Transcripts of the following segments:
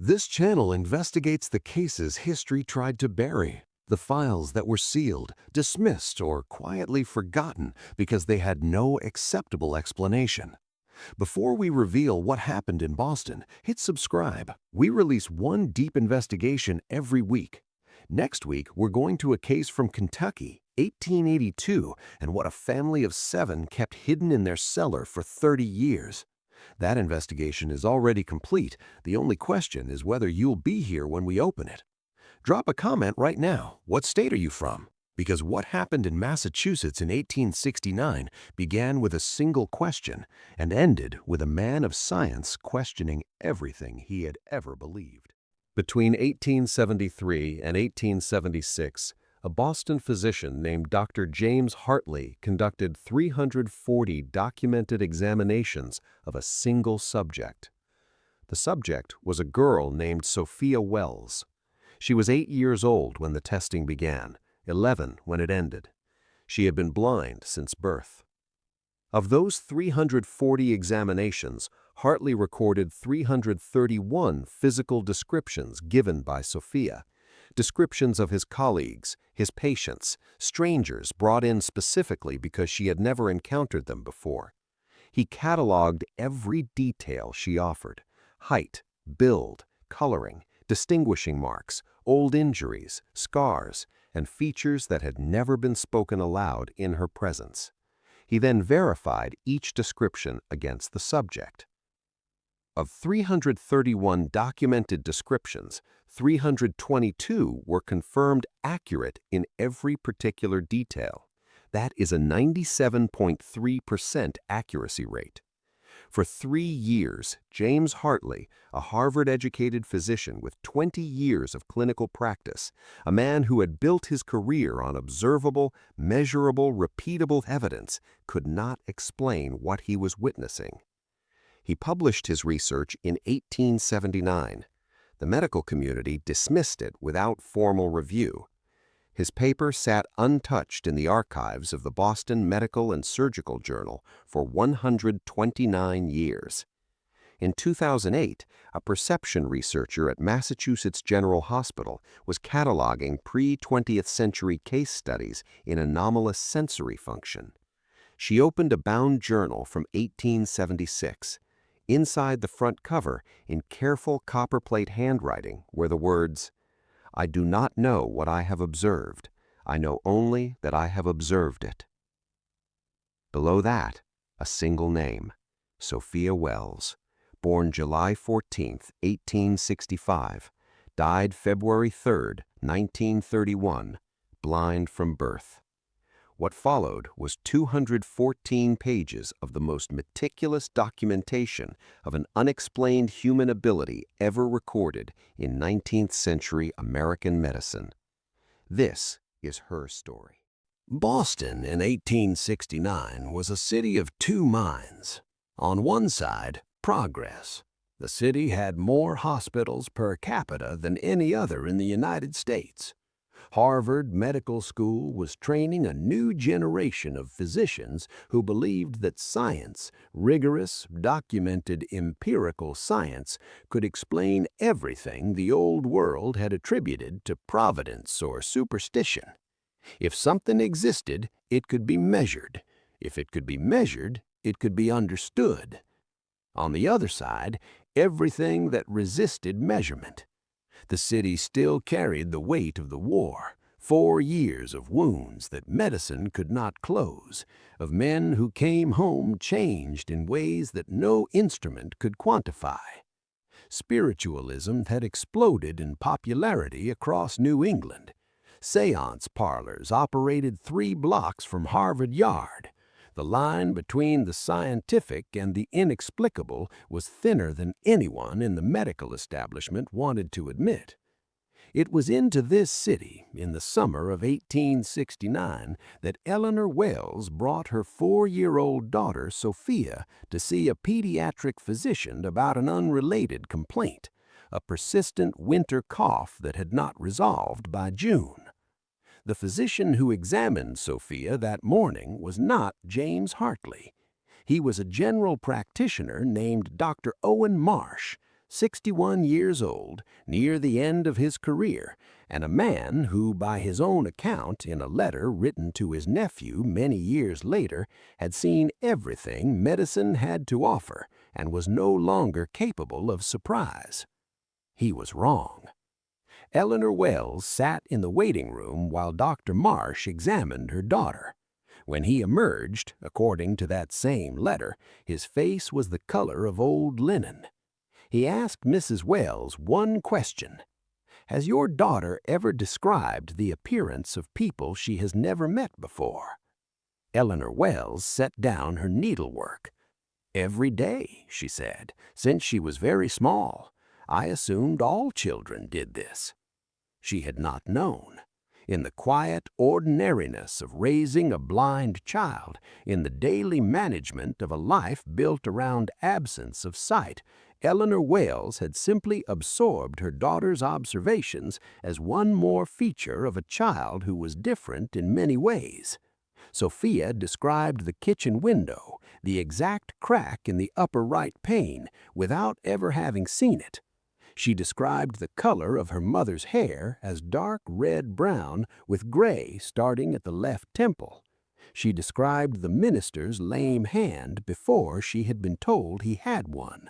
This channel investigates the cases history tried to bury, the files that were sealed, dismissed, or quietly forgotten because they had no acceptable explanation. Before we reveal what happened in Boston, hit subscribe. We release one deep investigation every week. Next week, we're going to a case from Kentucky, 1882, and what a family of 7 kept hidden in their cellar for 30 years. That investigation is already complete. The only question is whether you'll be here when we open it. Drop a comment right now. What state are you from? Because what happened in Massachusetts in 1869 began with a single question and ended with a man of science questioning everything he had ever believed. Between 1873 and 1876, a Boston physician named Dr. James Hartley conducted 340 documented examinations of a single subject. The subject was a girl named Sophia Wells. She was 8 years old when the testing began, 11 when it ended. She had been blind since birth. Of those 340 examinations, Hartley recorded 331 physical descriptions given by Sophia, descriptions of his colleagues, his patients, strangers brought in specifically because she had never encountered them before. He cataloged every detail she offered: height, build, coloring, distinguishing marks, old injuries, scars, and features that had never been spoken aloud in her presence. He then verified each description against the subject. Of 331 documented descriptions, 322 were confirmed accurate in every particular detail. That is a 97.3% accuracy rate. For 3 years, James Hartley, a Harvard-educated physician with 20 years of clinical practice, a man who had built his career on observable, measurable, repeatable evidence, could not explain what he was witnessing. He published his research in 1879. The medical community dismissed it without formal review. His paper sat untouched in the archives of the Boston Medical and Surgical Journal for 129 years. In 2008, a perception researcher at Massachusetts General Hospital was cataloging pre-20th century case studies in anomalous sensory function. She opened a bound journal from 1876. Inside the front cover, in careful copperplate handwriting, were the words, "I do not know what I have observed. I know only that I have observed it." Below that, a single name, Sophia Wells, born July 14, 1865, died February 3, 1931, blind from birth. What followed was 214 pages of the most meticulous documentation of an unexplained human ability ever recorded in 19th century American medicine. This is her story. Boston in 1869 was a city of two minds. On one side, progress. The city had more hospitals per capita than any other in the United States. Harvard Medical School was training a new generation of physicians who believed that science, rigorous, documented empirical science, could explain everything the old world had attributed to providence or superstition. If something existed, it could be measured. If it could be measured, it could be understood. On the other side, everything that resisted measurement. The city still carried the weight of the war, 4 years of wounds that medicine could not close, of men who came home changed in ways that no instrument could quantify. Spiritualism had exploded in popularity across New England. Seance parlors operated 3 blocks from Harvard Yard. The line between the scientific and the inexplicable was thinner than anyone in the medical establishment wanted to admit. It was into this city, in the summer of 1869, that Eleanor Wells brought her 4-year-old daughter, Sophia, to see a pediatric physician about an unrelated complaint, a persistent winter cough that had not resolved by June. The physician who examined Sophia that morning was not James Hartley. He was a general practitioner named Dr. Owen Marsh, 61 years old, near the end of his career, and a man who, by his own account in a letter written to his nephew many years later, had seen everything medicine had to offer and was no longer capable of surprise. He was wrong. Eleanor Wells sat in the waiting room while Dr. Marsh examined her daughter. When he emerged, according to that same letter, his face was the color of old linen. He asked Mrs. Wells one question. "Has your daughter ever described the appearance of people she has never met before?" Eleanor Wells set down her needlework. "Every day," she said, "since she was very small. I assumed all children did this." She had not known. In the quiet ordinariness of raising a blind child, in the daily management of a life built around absence of sight, Eleanor Wells had simply absorbed her daughter's observations as one more feature of a child who was different in many ways. Sophia described the kitchen window, the exact crack in the upper right pane, without ever having seen it. She described the color of her mother's hair as dark red-brown with gray starting at the left temple. She described the minister's lame hand before she had been told he had one.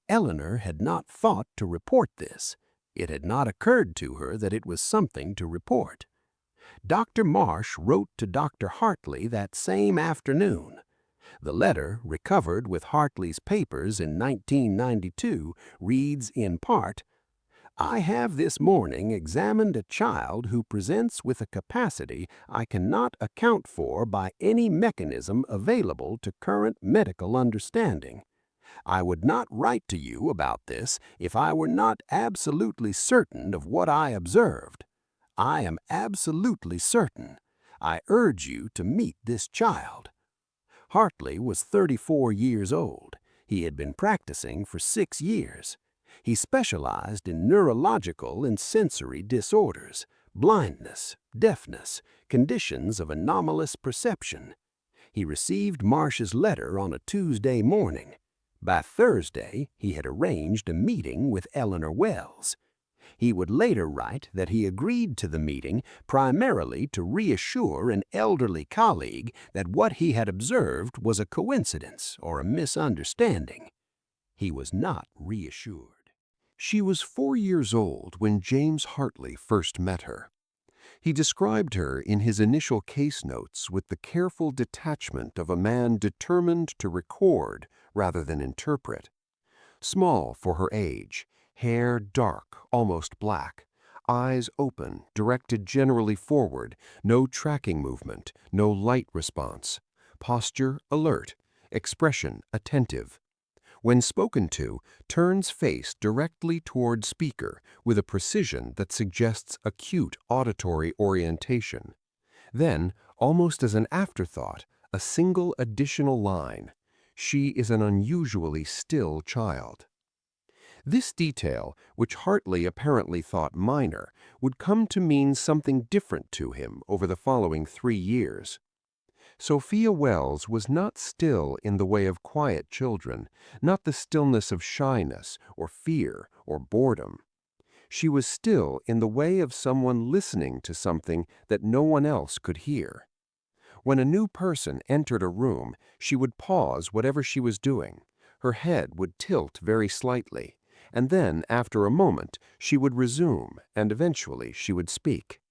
Eleanor had not thought to report this. It had not occurred to her that it was something to report. Dr. Marsh wrote to Dr. Hartley that same afternoon. The letter, recovered with Hartley's papers in 1992, reads in part, "I have this morning examined a child who presents with a capacity I cannot account for by any mechanism available to current medical understanding. I would not write to you about this if I were not absolutely certain of what I observed. I am absolutely certain. I urge you to meet this child." Hartley was 34 years old. He had been practicing for 6 years. He specialized in neurological and sensory disorders, blindness, deafness, conditions of anomalous perception. He received Marsh's letter on a Tuesday morning. By Thursday, he had arranged a meeting with Eleanor Wells. He would later write that he agreed to the meeting primarily to reassure an elderly colleague that what he had observed was a coincidence or a misunderstanding. He was not reassured. She was 4 years old when James Hartley first met her. He described her in his initial case notes with the careful detachment of a man determined to record rather than interpret. Small for her age, hair dark, almost black, eyes open, directed generally forward, no tracking movement, no light response, posture alert, expression attentive. When spoken to, turns face directly toward speaker with a precision that suggests acute auditory orientation. Then, almost as an afterthought, a single additional line: "She is an unusually still child." This detail, which Hartley apparently thought minor, would come to mean something different to him over the following 3 years. Sophia Wells was not still in the way of quiet children, not the stillness of shyness or fear or boredom. She was still in the way of someone listening to something that no one else could hear. When a new person entered a room, she would pause whatever she was doing. Her head would tilt very slightly, and then, after a moment, she would resume, and eventually she would speak.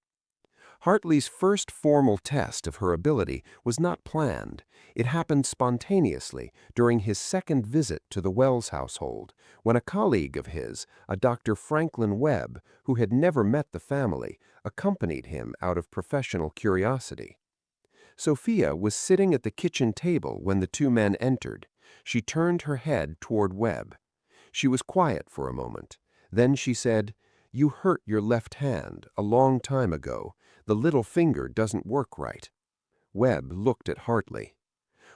Hartley's first formal test of her ability was not planned. It happened spontaneously during his second visit to the Wells household, when a colleague of his, a Dr. Franklin Webb, who had never met the family, accompanied him out of professional curiosity. Sophia was sitting at the kitchen table when the two men entered. She turned her head toward Webb. She was quiet for a moment. Then she said, "You hurt your left hand a long time ago. The little finger doesn't work right." Webb looked at Hartley.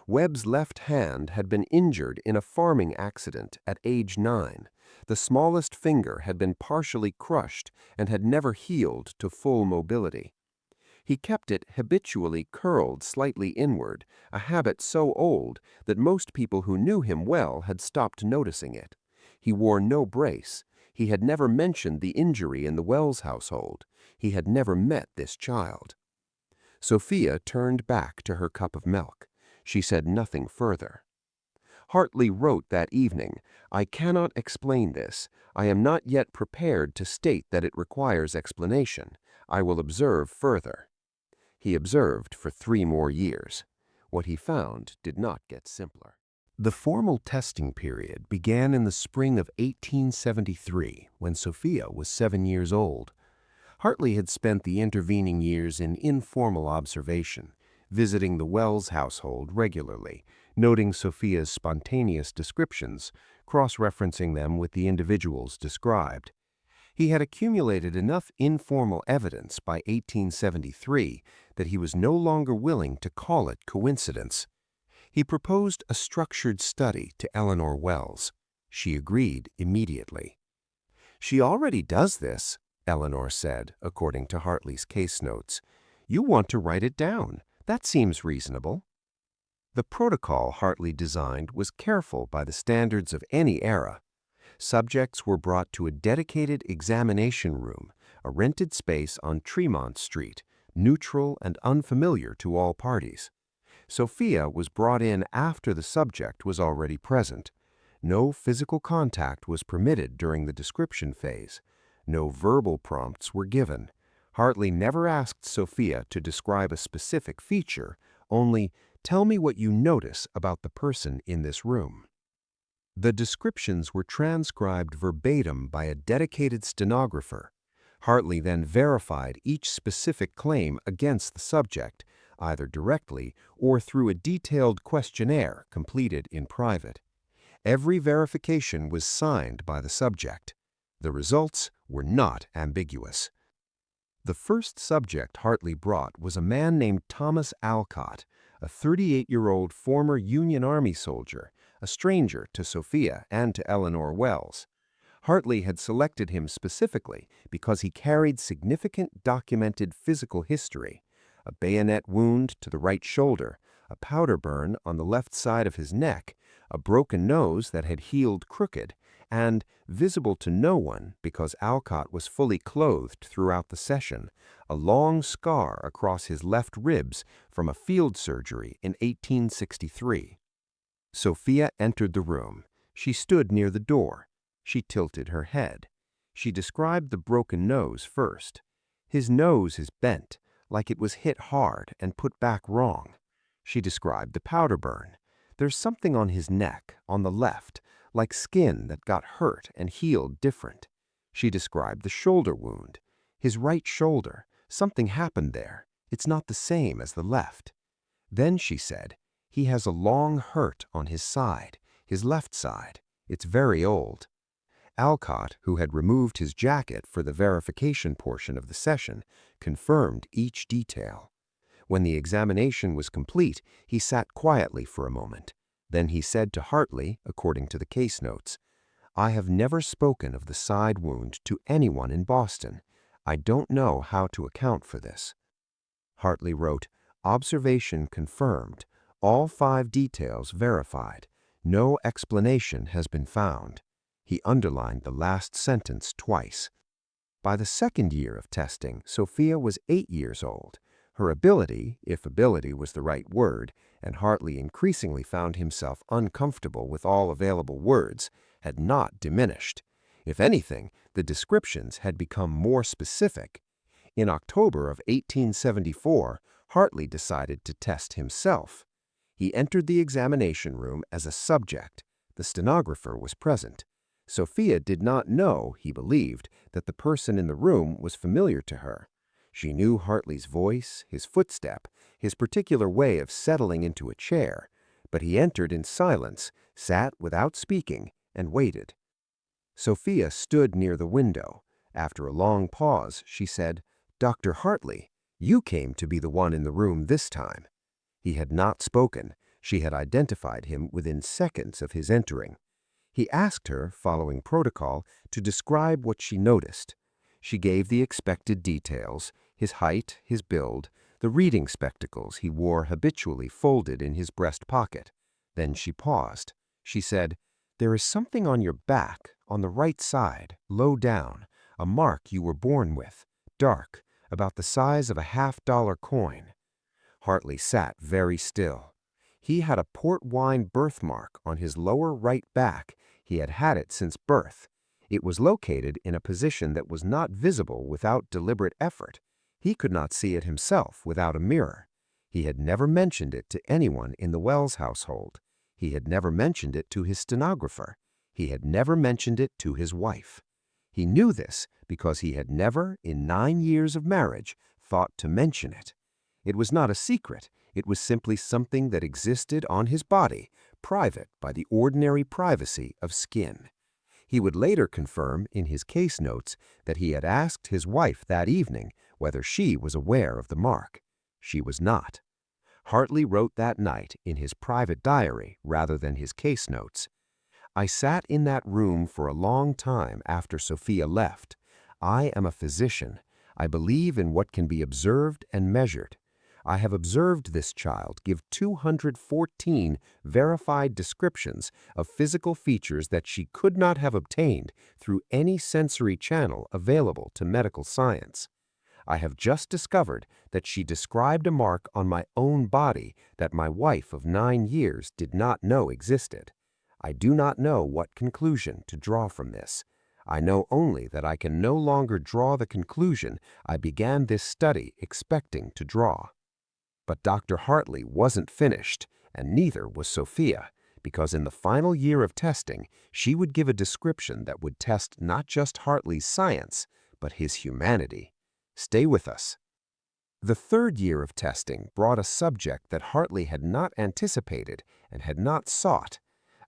Webb's left hand had been injured in a farming accident at age 9. The smallest finger had been partially crushed and had never healed to full mobility. He kept it habitually curled slightly inward, a habit so old that most people who knew him well had stopped noticing it. He wore no brace. He had never mentioned the injury in the Wells household. He had never met this child. Sophia turned back to her cup of milk. She said nothing further. Hartley wrote that evening, "I cannot explain this. I am not yet prepared to state that it requires explanation. I will observe further." He observed for 3 more years. What he found did not get simpler. The formal testing period began in the spring of 1873, when Sophia was 7 years old. Hartley had spent the intervening years in informal observation, visiting the Wells household regularly, noting Sophia's spontaneous descriptions, cross-referencing them with the individuals described. He had accumulated enough informal evidence by 1873 that he was no longer willing to call it coincidence. He proposed a structured study to Eleanor Wells. She agreed immediately. "She already does this," Eleanor said, according to Hartley's case notes. "You want to write it down. That seems reasonable." The protocol Hartley designed was careful by the standards of any era. Subjects were brought to a dedicated examination room, a rented space on Tremont Street, neutral and unfamiliar to all parties. Sophia was brought in after the subject was already present. No physical contact was permitted during the description phase. No verbal prompts were given. Hartley never asked Sophia to describe a specific feature, only, "Tell me what you notice about the person in this room." The descriptions were transcribed verbatim by a dedicated stenographer. Hartley then verified each specific claim against the subject, either directly or through a detailed questionnaire completed in private. Every verification was signed by the subject. The results were not ambiguous. The first subject Hartley brought was a man named Thomas Alcott, a 38-year-old former Union Army soldier, a stranger to Sophia and to Eleanor Wells. Hartley had selected him specifically because he carried significant documented physical history: a bayonet wound to the right shoulder, a powder burn on the left side of his neck, a broken nose that had healed crooked, and, visible to no one because Alcott was fully clothed throughout the session, a long scar across his left ribs from a field surgery in 1863. Sophia entered the room. She stood near the door. She tilted her head. She described the broken nose first. "His nose is bent, like it was hit hard and put back wrong." She described the powder burn. "There's something on his neck, on the left, like skin that got hurt and healed different." She described the shoulder wound. "His right shoulder, something happened there. It's not the same as the left." Then she said, "He has a long hurt on his side, his left side. It's very old." Alcott, who had removed his jacket for the verification portion of the session, confirmed each detail. When the examination was complete, he sat quietly for a moment. Then he said to Hartley, according to the case notes, "I have never spoken of the side wound to anyone in Boston. I don't know how to account for this." Hartley wrote, "Observation confirmed. All 5 details verified. No explanation has been found." He underlined the last sentence twice. By the second year of testing, Sophia was 8 years old. Her ability, if ability was the right word, and Hartley increasingly found himself uncomfortable with all available words, had not diminished. If anything, the descriptions had become more specific. In October of 1874, Hartley decided to test himself. He entered the examination room as a subject. The stenographer was present. Sophia did not know, he believed, that the person in the room was familiar to her. She knew Hartley's voice, his footstep, his particular way of settling into a chair, but he entered in silence, sat without speaking, and waited. Sophia stood near the window. After a long pause, she said, "Dr. Hartley, you came to be the one in the room this time." He had not spoken. She had identified him within seconds of his entering. He asked her, following protocol, to describe what she noticed. She gave the expected details: his height, his build, the reading spectacles he wore habitually folded in his breast pocket. Then she paused. She said, There is something on your back, on the right side, low down, a mark you were born with, dark, about the size of a half-dollar coin. Hartley sat very still. He had a port wine birthmark on his lower right back. He had had it since birth. It was located in a position that was not visible without deliberate effort. He could not see it himself without a mirror. He had never mentioned it to anyone in the Wells household. He had never mentioned it to his stenographer. He had never mentioned it to his wife. He knew this because he had never, in 9 years of marriage, thought to mention it. It was not a secret. It was simply something that existed on his body, private by the ordinary privacy of skin. He would later confirm in his case notes that he had asked his wife that evening whether she was aware of the mark. She was not. Hartley wrote that night in his private diary rather than his case notes. I sat in that room for a long time after Sophia left. I am a physician. I believe in what can be observed and measured. I have observed this child give 214 verified descriptions of physical features that she could not have obtained through any sensory channel available to medical science. I have just discovered that she described a mark on my own body that my wife of 9 years did not know existed. I do not know what conclusion to draw from this. I know only that I can no longer draw the conclusion I began this study expecting to draw. But Dr. Hartley wasn't finished, and neither was Sophia, because in the final year of testing, she would give a description that would test not just Hartley's science, but his humanity. Stay with us. The third year of testing brought a subject that Hartley had not anticipated and had not sought.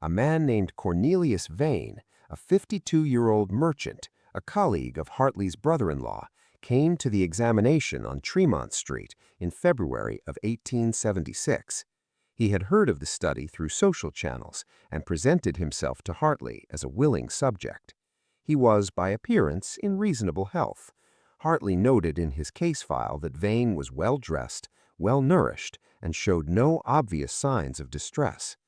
A man named Cornelius Vane, a 52-year-old merchant, a colleague of Hartley's brother-in-law, came to the examination on Tremont Street in February of 1876. He had heard of the study through social channels and presented himself to Hartley as a willing subject. He was, by appearance, in reasonable health. Hartley noted in his case file that Vane was well-dressed, well-nourished, and showed no obvious signs of distress.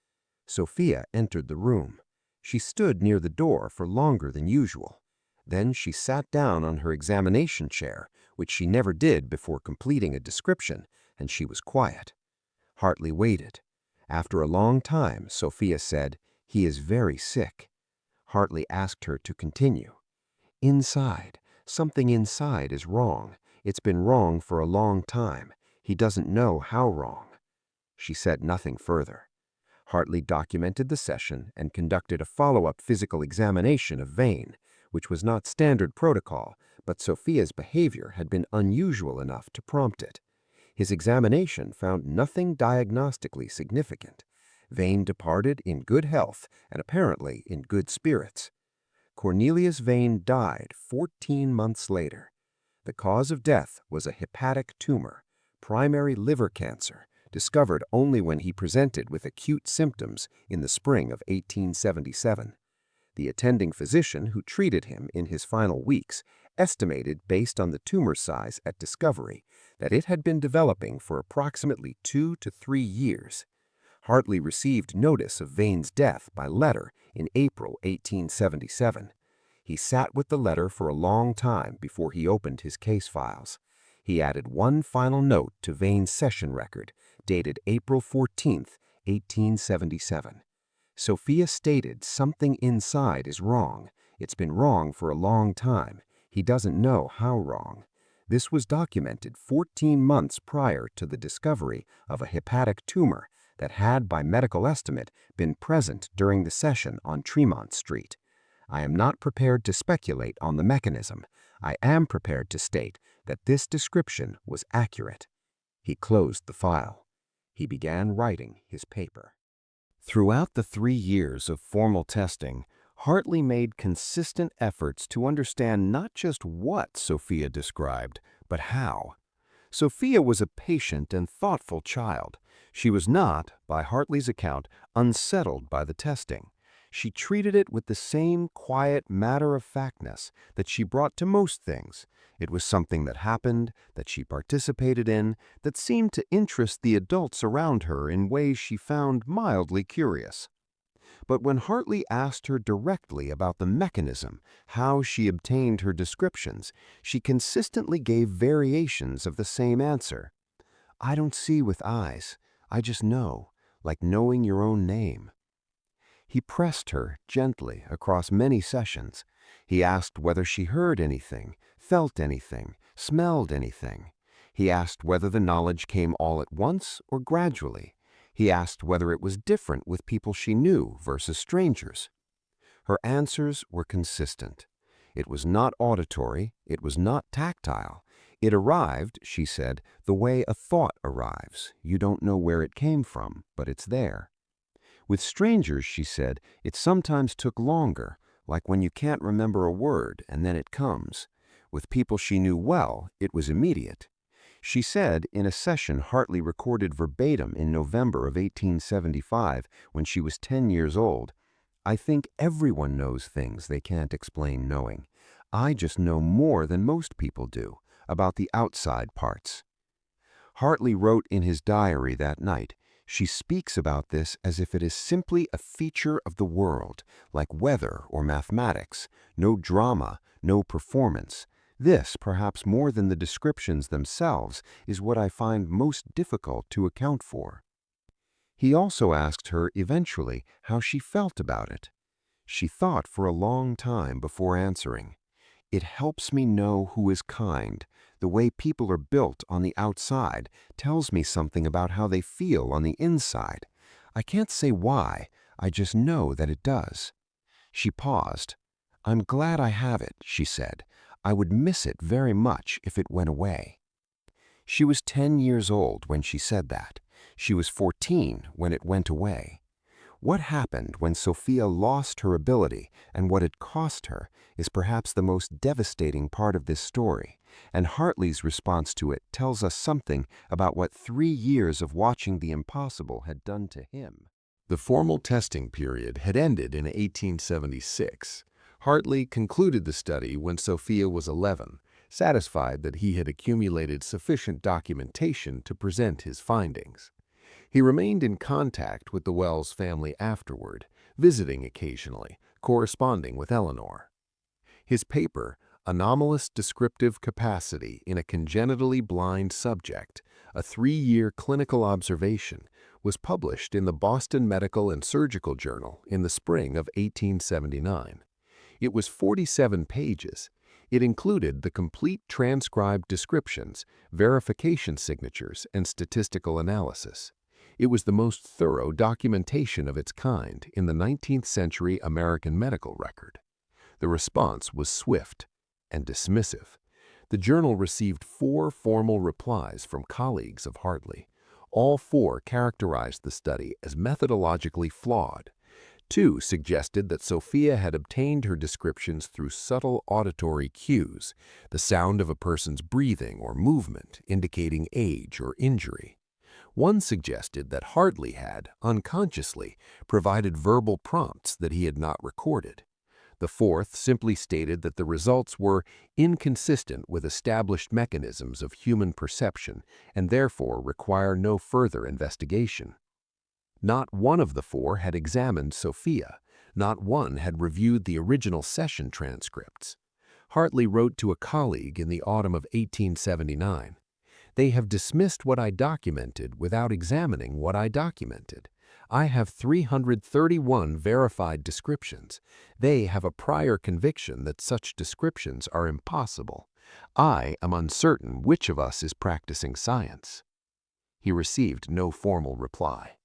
Sophia entered the room. She stood near the door for longer than usual. Then she sat down on her examination chair, which she never did before completing a description, and she was quiet. Hartley waited. After a long time, Sophia said, "He is very sick." Hartley asked her to continue. "Inside, something inside is wrong. It's been wrong for a long time. He doesn't know how wrong." She said nothing further. Hartley documented the session and conducted a follow-up physical examination of Vane, which was not standard protocol, but Sophia's behavior had been unusual enough to prompt it. His examination found nothing diagnostically significant. Vane departed in good health and apparently in good spirits. Cornelius Vane died 14 months later. The cause of death was a hepatic tumor, primary liver cancer, discovered only when he presented with acute symptoms in the spring of 1877. The attending physician who treated him in his final weeks estimated, based on the tumor size at discovery, that it had been developing for approximately 2 to 3 years. Hartley received notice of Vane's death by letter in April 1877. He sat with the letter for a long time before he opened his case files. He added one final note to Vane's session record, dated April 14, 1877. Sophia stated something inside is wrong. It's been wrong for a long time. He doesn't know how wrong. This was documented 14 months prior to the discovery of a hepatic tumor that had, by medical estimate, been present during the session on Tremont Street. I am not prepared to speculate on the mechanism. I am prepared to state that this description was accurate. He closed the file. He began writing his paper. Throughout the 3 years of formal testing, Hartley made consistent efforts to understand not just what Sophia described, but how. Sophia was a patient and thoughtful child. She was not, by Hartley's account, unsettled by the testing. She treated it with the same quiet matter-of-factness that she brought to most things. It was something that happened, that she participated in, that seemed to interest the adults around her in ways she found mildly curious. But when Hartley asked her directly about the mechanism, how she obtained her descriptions, she consistently gave variations of the same answer. "I don't see with eyes. I just know, like knowing your own name." He pressed her gently across many sessions. He asked whether she heard anything, felt anything, smelled anything. He asked whether the knowledge came all at once or gradually. He asked whether it was different with people she knew versus strangers. Her answers were consistent. It was not auditory, it was not tactile. It arrived, she said, the way a thought arrives. You don't know where it came from, but it's there. With strangers, she said, it sometimes took longer, like when you can't remember a word and then it comes. With people she knew well, it was immediate. She said in a session Hartley recorded verbatim in November of 1875 when she was 10 years old, "I think everyone knows things they can't explain knowing. I just know more than most people do about the outside parts." Hartley wrote in his diary that night, "She speaks about this as if it is simply a feature of the world, like weather or mathematics, no drama, no performance. This, perhaps more than the descriptions themselves, is what I find most difficult to account for." He also asked her eventually how she felt about it. She thought for a long time before answering. "It helps me know who is kind. The way people are built on the outside tells me something about how they feel on the inside. I can't say why, I just know that it does." She paused. "I'm glad I have it," she said. "I would miss it very much if it went away." She was 10 years old when she said that. She was 14 when it went away. What happened when Sophia lost her ability and what it cost her is perhaps the most devastating part of this story, and Hartley's response to it tells us something about what 3 years of watching the impossible had done to him. The formal testing period had ended in 1876. Hartley concluded the study when Sophia was 11, satisfied that he had accumulated sufficient documentation to present his findings. He remained in contact with the Wells family afterward, visiting occasionally, corresponding with Eleanor. His paper, Anomalous Descriptive Capacity in a Congenitally Blind Subject, a 3-year clinical observation, was published in the Boston Medical and Surgical Journal in the spring of 1879. It was 47 pages. It included the complete transcribed descriptions, verification signatures, and statistical analysis. It was the most thorough documentation of its kind in the 19th century American medical record. The response was swift and dismissive. The journal received 4 formal replies from colleagues of Hartley. All 4 characterized the study as methodologically flawed. 2 suggested that Sophia had obtained her descriptions through subtle auditory cues, the sound of a person's breathing or movement indicating age or injury. 1 suggested that Hartley had, unconsciously, provided verbal prompts that he had not recorded. The 4th simply stated that the results were inconsistent with established mechanisms of human perception and therefore require no further investigation. Not one of the 4 had examined Sophia. Not one had reviewed the original session transcripts. Hartley wrote to a colleague in the autumn of 1879, "They have dismissed what I documented without examining what I documented. I have 331 verified descriptions. They have a prior conviction that such descriptions are impossible. I am uncertain which of us is practicing science." He received no formal reply.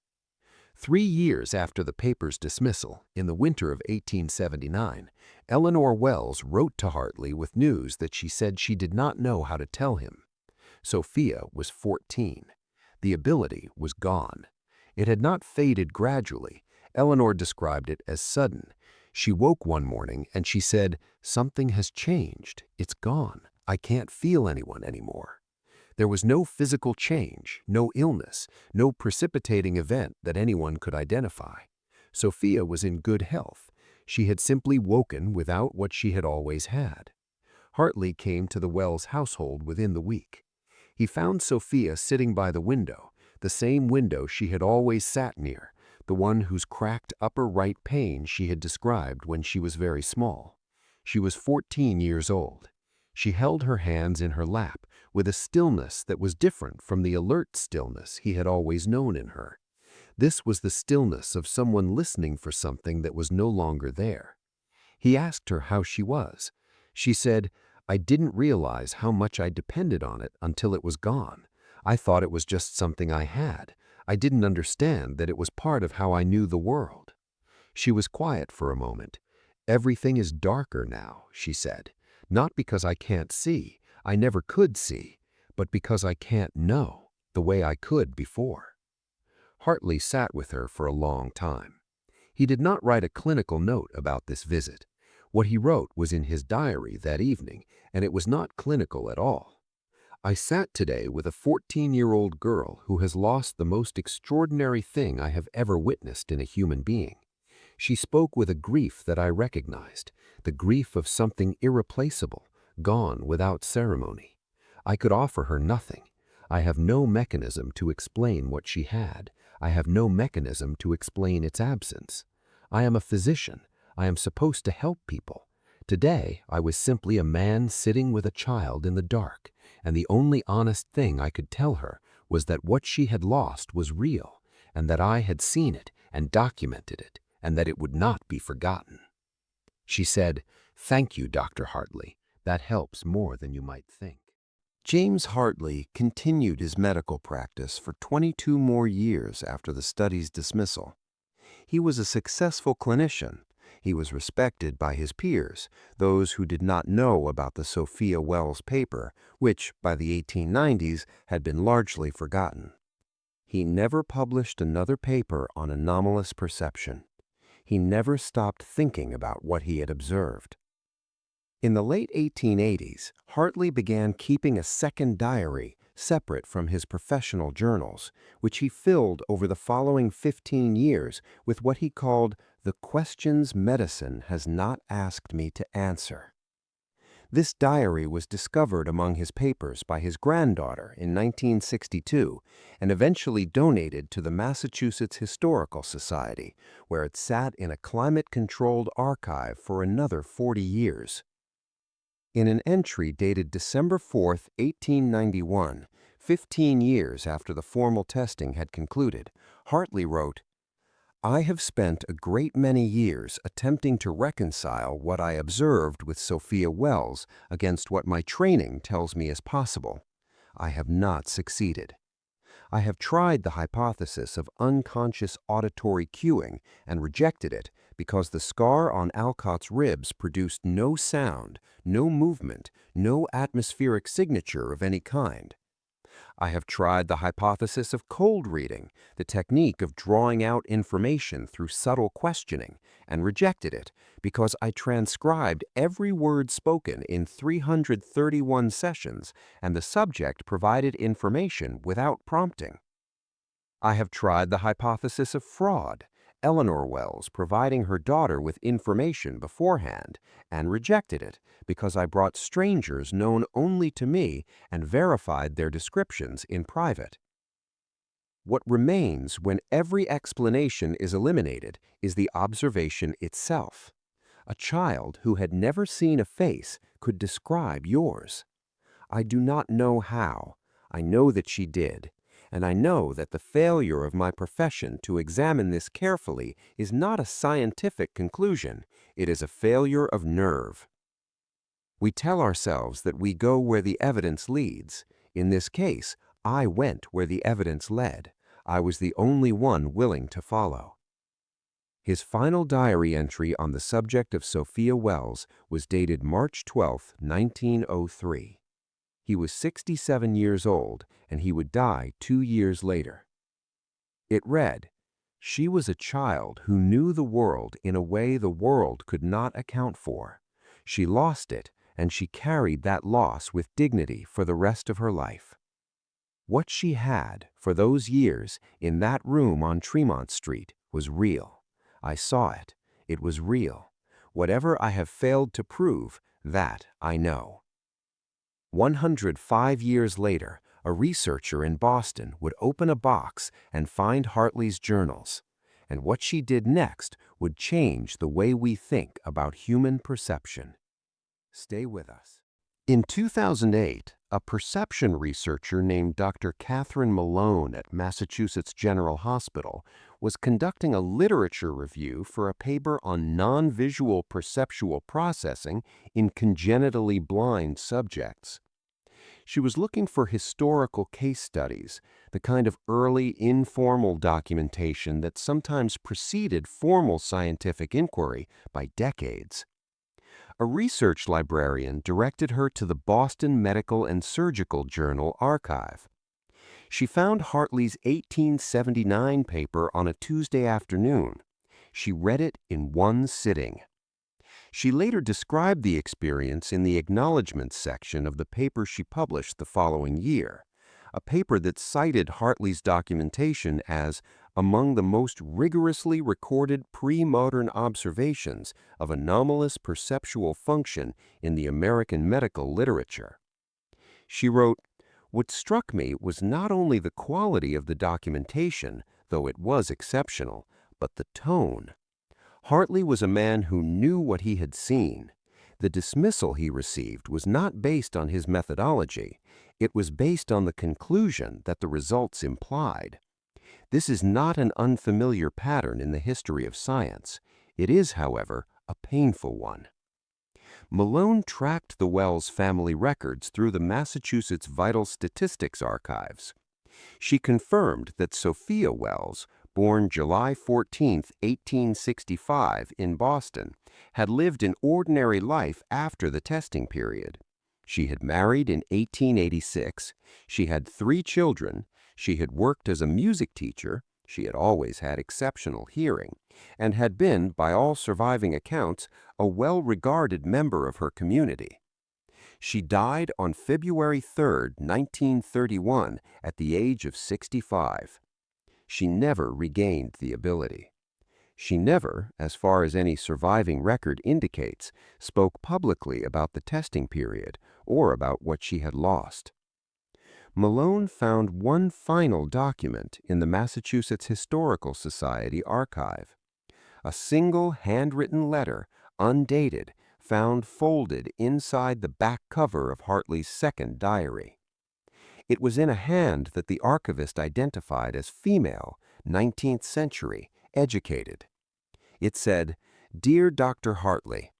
3 years after the paper's dismissal, in the winter of 1879, Eleanor Wells wrote to Hartley with news that she said she did not know how to tell him. Sophia was 14. The ability was gone. It had not faded gradually. Eleanor described it as sudden. She woke one morning and she said, "Something has changed. It's gone. I can't feel anyone anymore." There was no physical change, no illness, no precipitating event that anyone could identify. Sophia was in good health. She had simply woken without what she had always had. Hartley came to the Wells household within the week. He found Sophia sitting by the window, the same window she had always sat near, the one whose cracked upper right pane she had described when she was very small. She was 14 years old. She held her hands in her lap with a stillness that was different from the alert stillness he had always known in her. This was the stillness of someone listening for something that was no longer there. He asked her how she was. She said, "I didn't realize how much I depended on it until it was gone. I thought it was just something I had. I didn't understand that it was part of how I knew the world." She was quiet for a moment. "Everything is darker now," she said. "Not because I can't see, I never could see, but because I can't know, the way I could before." Hartley sat with her for a long time. He did not write a clinical note about this visit. What he wrote was in his diary that evening, and it was not clinical at all. "I sat today with a 14-year-old girl who has lost the most extraordinary thing I have ever witnessed in a human being. She spoke with a grief that I recognized, the grief of something irreplaceable, gone without ceremony. I could offer her nothing. I have no mechanism to explain what she had. I have no mechanism to explain its absence. I am a physician. I am supposed to help people. Today, I was simply a man sitting with a child in the dark, and the only honest thing I could tell her was that what she had lost was real, and that I had seen it and documented it, and that it would not be forgotten." She said, "Thank you, Dr. Hartley. That helps more than you might think." James Hartley continued his medical practice for 22 more years after the study's dismissal. He was a successful clinician. He was respected by his peers, those who did not know about the Sophia Wells paper, which, by the 1890s, had been largely forgotten. He never published another paper on anomalous perception. He never stopped thinking about what he had observed. In the late 1880s, Hartley began keeping a second diary separate from his professional journals, which he filled over the following 15 years with what he called the questions medicine has not asked me to answer. This diary was discovered among his papers by his granddaughter in 1962 and eventually donated to the Massachusetts Historical Society, where it sat in a climate-controlled archive for another 40 years. In an entry dated December 4, 1891, 15 years after the formal testing had concluded, Hartley wrote, "I have spent a great many years attempting to reconcile what I observed with Sophia Wells against what my training tells me is possible. I have not succeeded. I have tried the hypothesis of unconscious auditory cueing and rejected it because the scar on Alcott's ribs produced no sound, no movement, no atmospheric signature of any kind. I have tried the hypothesis of cold reading, the technique of drawing out information through subtle questioning, and rejected it because I transcribed every word spoken in 331 sessions and the subject provided information without prompting. I have tried the hypothesis of fraud, Eleanor Wells providing her daughter with information beforehand, and rejected it because I brought strangers known only to me and verified their descriptions in private. What remains when every explanation is eliminated is the observation itself. A child who had never seen a face could describe yours. I do not know how. I know that she did. And I know that the failure of my profession to examine this carefully is not a scientific conclusion. It is a failure of nerve. We tell ourselves that we go where the evidence leads. In this case, I went where the evidence led. I was the only one willing to follow." His final diary entry on the subject of Sophia Wells was dated March 12, 1903. He was 67 years old, and he would die 2 years later. It read, "She was a child who knew the world in a way the world could not account for. She lost it, and she carried that loss with dignity for the rest of her life. What she had, for those years, in that room on Tremont Street was real. I saw it. It was real. Whatever I have failed to prove, that I know." 105 years later, a researcher in Boston would open a box and find Hartley's journals. and what she did next would change the way we think about human perception. Stay with us. In 2008, a perception researcher named Dr. Catherine Malone at Massachusetts General Hospital was conducting a literature review for a paper on non-visual perceptual processing in congenitally blind subjects. She was looking for historical case studies, the kind of early informal documentation that sometimes preceded formal scientific inquiry by decades. A research librarian directed her to the Boston Medical and Surgical Journal archive. She found Hartley's 1879 paper on a Tuesday afternoon. She read it in one sitting. She later described the experience in the acknowledgments section of the paper she published the following year, a paper that cited Hartley's documentation as among the most rigorously recorded pre-modern observations of anomalous perceptual function in the American medical literature. She wrote, "What struck me was not only the quality of the documentation, though it was exceptional, but the tone. Hartley was a man who knew what he had seen. The dismissal he received was not based on his methodology. It was based on the conclusion that the results implied. This is not an unfamiliar pattern in the history of science. It is, however, a painful one." Malone tracked the Wells family records through the Massachusetts Vital Statistics archives. She confirmed that Sophia Wells, born July 14, 1865, in Boston, had lived an ordinary life after the testing period. She had married in 1886, she had 3 children, she had worked as a music teacher, she had always had exceptional hearing, and had been, by all surviving accounts, a well-regarded member of her community. She died on February 3, 1931, at the age of 65. She never regained the ability. She never, as far as any surviving record indicates, spoke publicly about the testing period or about what she had lost. Malone found one final document in the Massachusetts Historical Society archive. A single handwritten letter, undated, found folded inside the back cover of Hartley's second diary. It was in a hand that the archivist identified as female, 19th century, educated. It said, "Dear Dr. Hartley,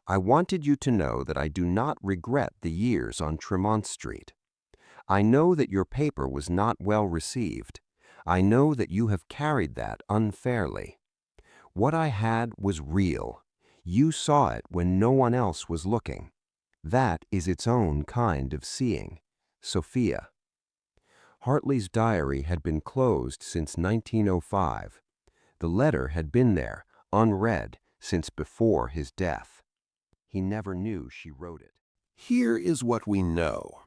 I wanted you to know that I do not regret the years on Tremont Street. I know that your paper was not well received. I know that you have carried that unfairly. What I had was real. You saw it when no one else was looking. That is its own kind of seeing. Sophia." Hartley's diary had been closed since 1905. The letter had been there, unread, since before his death. He never knew she wrote it. Here is what we know.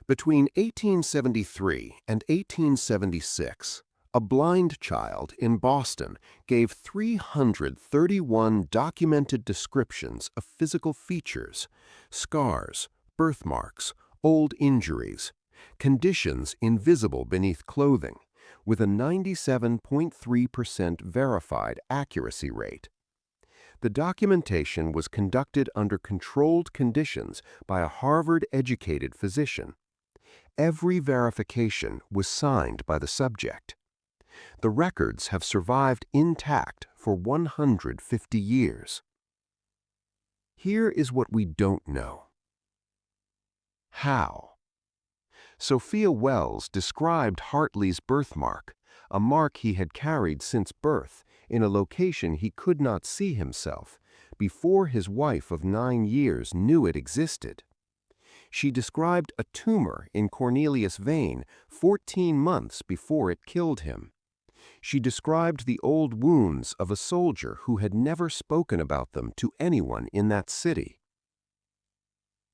Between 1873 and 1876, a blind child in Boston gave 331 documented descriptions of physical features, scars, birthmarks, old injuries, conditions invisible beneath clothing, with a 97.3% verified accuracy rate. The documentation was conducted under controlled conditions by a Harvard-educated physician. Every verification was signed by the subject. The records have survived intact for 150 years. Here is what we don't know. How? Sophia Wells described Hartley's birthmark, a mark he had carried since birth in a location he could not see himself, before his wife of 9 years knew it existed. She described a tumor in Cornelius' vein 14 months before it killed him. She described the old wounds of a soldier who had never spoken about them to anyone in that city.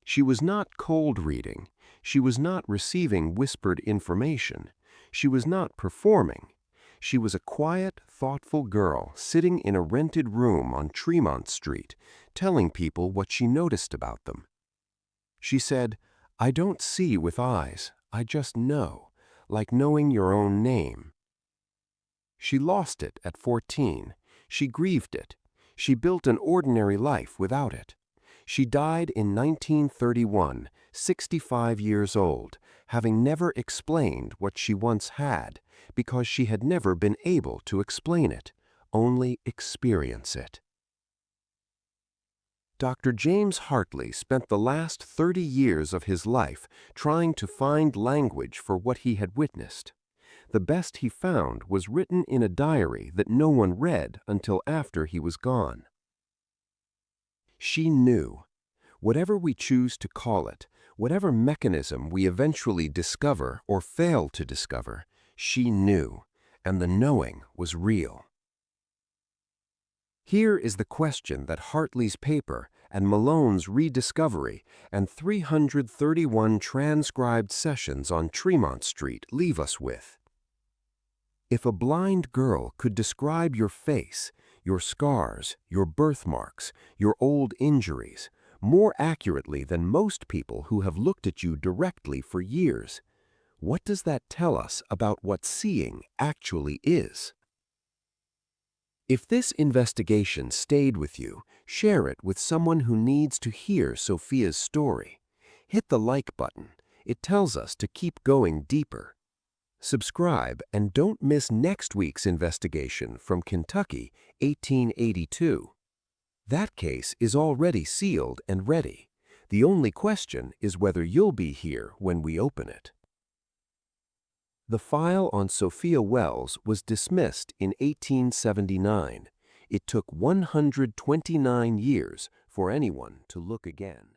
She was not cold reading. She was not receiving whispered information. She was not performing. She was a quiet, thoughtful girl sitting in a rented room on Tremont Street, telling people what she noticed about them. She said, "I don't see with eyes, I just know, like knowing your own name." She lost it at 14. She grieved it. She built an ordinary life without it. She died in 1931, 65 years old, having never explained what she once had, because she had never been able to explain it, only experience it. Dr. James Hartley spent the last 30 years of his life trying to find language for what he had witnessed. The best he found was written in a diary that no one read until after he was gone. She knew. Whatever we choose to call it, whatever mechanism we eventually discover or fail to discover, she knew, and the knowing was real. Here is the question that Hartley's paper and Malone's rediscovery and 331 transcribed sessions on Tremont Street leave us with. If a blind girl could describe your face, your scars, your birthmarks, your old injuries, more accurately than most people who have looked at you directly for years, what does that tell us about what seeing actually is? If this investigation stayed with you, share it with someone who needs to hear Sophia's story. Hit the like button. It tells us to keep going deeper. Subscribe and don't miss next week's investigation from Kentucky, 1882. That case is already sealed and ready. The only question is whether you'll be here when we open it. The file on Sophia Wells was dismissed in 1879. It took 129 years for anyone to look again.